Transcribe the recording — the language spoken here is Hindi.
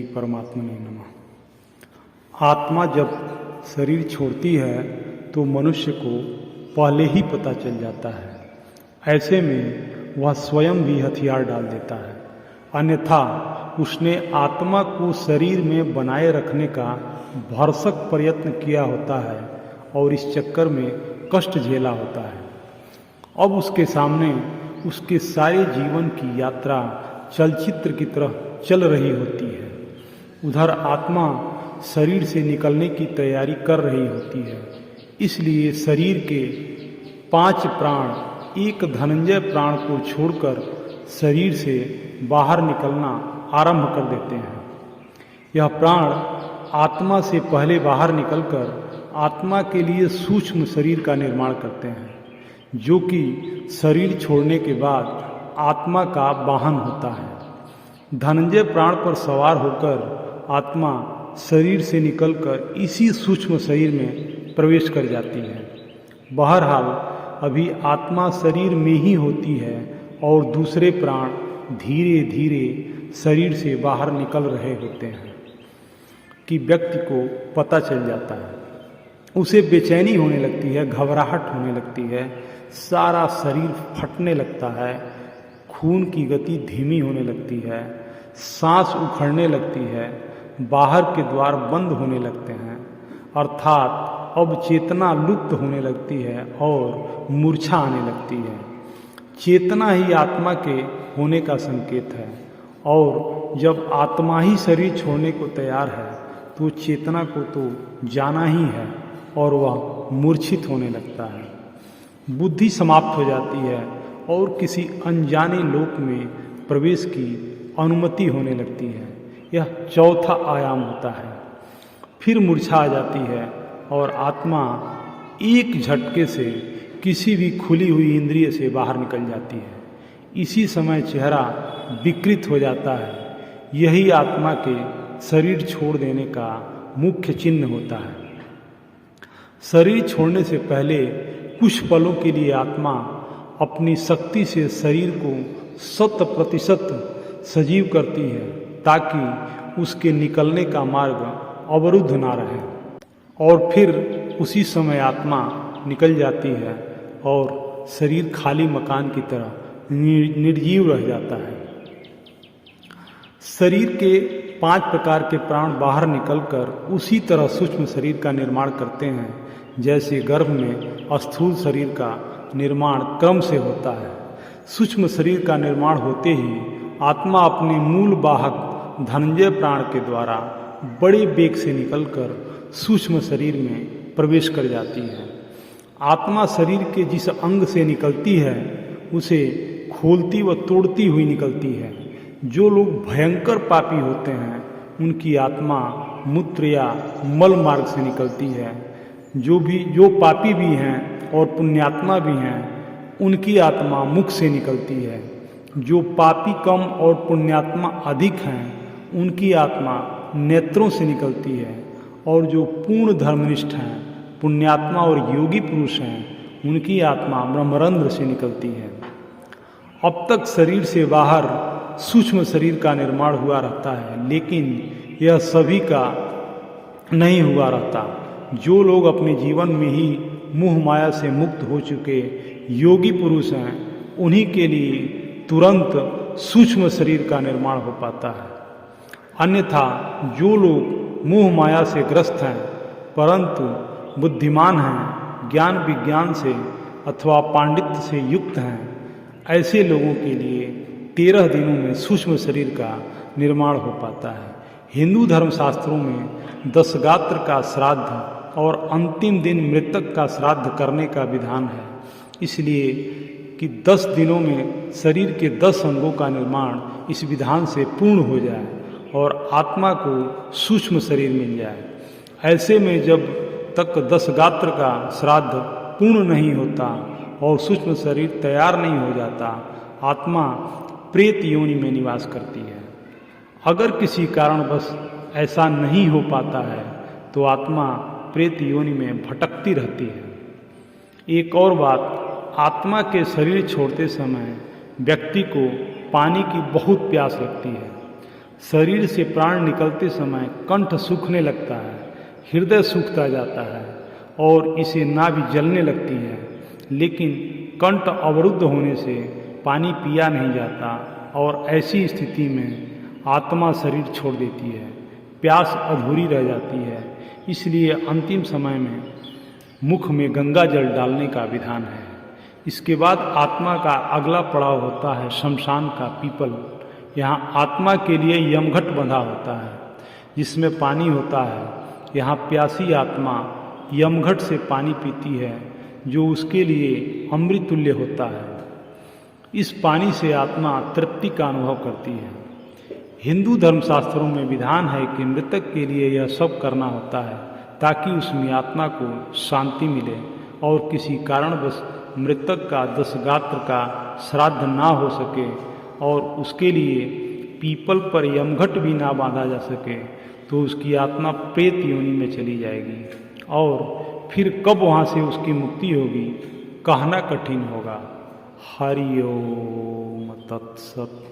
परमात्मने नमः। आत्मा जब शरीर छोड़ती है तो मनुष्य को पहले ही पता चल जाता है। ऐसे में वह स्वयं भी हथियार डाल देता है, अन्यथा उसने आत्मा को शरीर में बनाए रखने का भरसक प्रयत्न किया होता है और इस चक्कर में कष्ट झेला होता है। अब उसके सामने उसके सारे जीवन की यात्रा चलचित्र की तरह चल रही होती है। उधर आत्मा शरीर से निकलने की तैयारी कर रही होती है। इसलिए शरीर के 5 प्राण एक धनंजय प्राण को छोड़कर शरीर से बाहर निकलना आरंभ कर देते हैं। यह प्राण आत्मा से पहले बाहर निकलकर आत्मा के लिए सूक्ष्म शरीर का निर्माण करते हैं, जो कि शरीर छोड़ने के बाद आत्मा का वाहन होता है। धनंजय प्राण पर सवार होकर आत्मा शरीर से निकलकर इसी सूक्ष्म शरीर में प्रवेश कर जाती है। बहरहाल अभी आत्मा शरीर में ही होती है और दूसरे प्राण धीरे धीरे शरीर से बाहर निकल रहे होते हैं कि व्यक्ति को पता चल जाता है। उसे बेचैनी होने लगती है, घबराहट होने लगती है, सारा शरीर फटने लगता है, खून की गति धीमी होने लगती है, सांस उखड़ने लगती है, बाहर के द्वार बंद होने लगते हैं, अर्थात अब चेतना लुप्त होने लगती है और मूर्छा आने लगती है। चेतना ही आत्मा के होने का संकेत है और जब आत्मा ही शरीर छोड़ने को तैयार है तो चेतना को तो जाना ही है और वह मूर्छित होने लगता है। बुद्धि समाप्त हो जाती है और किसी अनजाने लोक में प्रवेश की अनुमति होने लगती है। यह चौथा आयाम होता है। फिर मूर्छा आ जाती है और आत्मा एक झटके से किसी भी खुली हुई इंद्रिय से बाहर निकल जाती है। इसी समय चेहरा विकृत हो जाता है। यही आत्मा के शरीर छोड़ देने का मुख्य चिन्ह होता है। शरीर छोड़ने से पहले कुछ पलों के लिए आत्मा अपनी शक्ति से शरीर को 100% सजीव करती है ताकि उसके निकलने का मार्ग अवरुद्ध ना रहे, और फिर उसी समय आत्मा निकल जाती है और शरीर खाली मकान की तरह निर्जीव रह जाता है। शरीर के 5 प्रकार के प्राण बाहर निकलकर उसी तरह सूक्ष्म शरीर का निर्माण करते हैं जैसे गर्भ में स्थूल शरीर का निर्माण क्रम से होता है। सूक्ष्म शरीर का निर्माण होते ही आत्मा अपने मूल वाहक धनंजय प्राण के द्वारा बड़े वेग से निकलकर सूक्ष्म शरीर में प्रवेश कर जाती है। आत्मा शरीर के जिस अंग से निकलती है उसे खोलती व तोड़ती हुई निकलती है। जो लोग भयंकर पापी होते हैं उनकी आत्मा मूत्र या मल मार्ग से निकलती है। जो पापी भी हैं और पुण्यात्मा भी हैं उनकी आत्मा मुख से निकलती है। जो पापी कम और पुण्यात्मा अधिक हैं उनकी आत्मा नेत्रों से निकलती है, और जो पूर्ण धर्मनिष्ठ हैं, पुण्यात्मा और योगी पुरुष हैं उनकी आत्मा ब्रह्मरंध्र से निकलती है। अब तक शरीर से बाहर सूक्ष्म शरीर का निर्माण हुआ रहता है, लेकिन यह सभी का नहीं हुआ रहता। जो लोग अपने जीवन में ही मोह माया से मुक्त हो चुके योगी पुरुष हैं उन्हीं के लिए तुरंत सूक्ष्म शरीर का निर्माण हो पाता है। अन्यथा जो लोग मोह माया से ग्रस्त हैं परंतु बुद्धिमान हैं, ज्ञान विज्ञान से अथवा पांडित्य से युक्त हैं, ऐसे लोगों के लिए 13 दिनों में सूक्ष्म शरीर का निर्माण हो पाता है। हिंदू धर्मशास्त्रों में 10 गात्र का श्राद्ध और अंतिम दिन मृतक का श्राद्ध करने का विधान है, इसलिए कि 10 दिनों में शरीर के 10 अंगों का निर्माण इस विधान से पूर्ण हो जाए और आत्मा को सूक्ष्म शरीर मिल जाए। ऐसे में जब तक 10 गात्र का श्राद्ध पूर्ण नहीं होता और सूक्ष्म शरीर तैयार नहीं हो जाता, आत्मा प्रेत योनि में निवास करती है। अगर किसी कारणवश ऐसा नहीं हो पाता है तो आत्मा प्रेत योनि में भटकती रहती है। एक और बात, आत्मा के शरीर छोड़ते समय व्यक्ति को पानी की बहुत प्यास लगती है। शरीर से प्राण निकलते समय कंठ सूखने लगता है, हृदय सूखता जाता है और इसे नाभि जलने लगती है, लेकिन कंठ अवरुद्ध होने से पानी पिया नहीं जाता और ऐसी स्थिति में आत्मा शरीर छोड़ देती है, प्यास अधूरी रह जाती है। इसलिए अंतिम समय में मुख में गंगा जल डालने का विधान है। इसके बाद आत्मा का अगला पड़ाव होता है शमशान का पीपल। यहाँ आत्मा के लिए यमघट बंधा होता है जिसमें पानी होता है। यहाँ प्यासी आत्मा यमघट से पानी पीती है जो उसके लिए अमृत तुल्य होता है। इस पानी से आत्मा तृप्ति का अनुभव करती है। हिंदू धर्मशास्त्रों में विधान है कि मृतक के लिए यह सब करना होता है ताकि उसमें आत्मा को शांति मिले और किसी कारणवश मृतक का दशगात्र का श्राद्ध ना हो सके और उसके लिए पीपल पर यमघट भी ना बांधा जा सके तो उसकी आत्मा प्रेत योनि में चली जाएगी और फिर कब वहाँ से उसकी मुक्ति होगी कहना कठिन होगा। हरि ओम तत्सत।